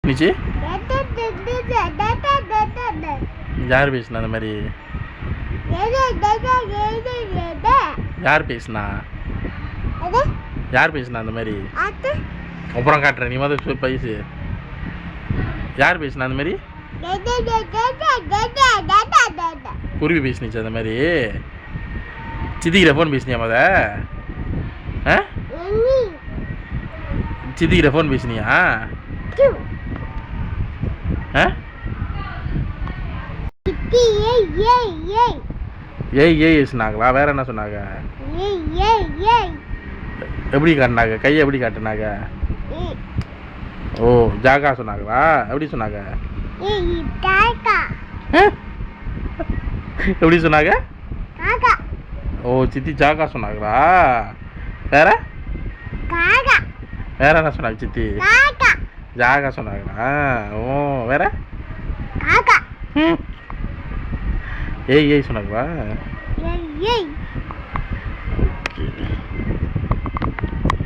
நிச்சி யார் பேசுனா அந்த மாதிரி? யார் பேசுனா? யார் பேசுனா அந்த மாதிரி? அப்புறம் காட்டுறேன், நீ முதல் பைசு. யார் பேசுனா அந்த மாதிரி? குருவி பேசுனிச்சு அந்த மாதிரி. சித்திக்கிற ஃபோன் பேசுனியா முத? சித்திக்கிற ஃபோன் பேசுனியா? ஏய் ஏய் சொன்னாங்களா? வேற என்ன சொன்னாங்க? எப்படி காட்டினாங்க? கையை எப்படி காட்டினாங்க? ஓ ஜாகா சொன்னாங்களா? எப்படி சொன்னாங்க? எப்படி சொன்னாங்க? ஓ சித்தி ஜாகா சொன்னாங்களா? வேற வேற என்ன சொன்னாங்க சித்தி? ஜாகா சொன்னாங்களா? ஓ வேற ஏய் ஏய் சொன்னாங்களா?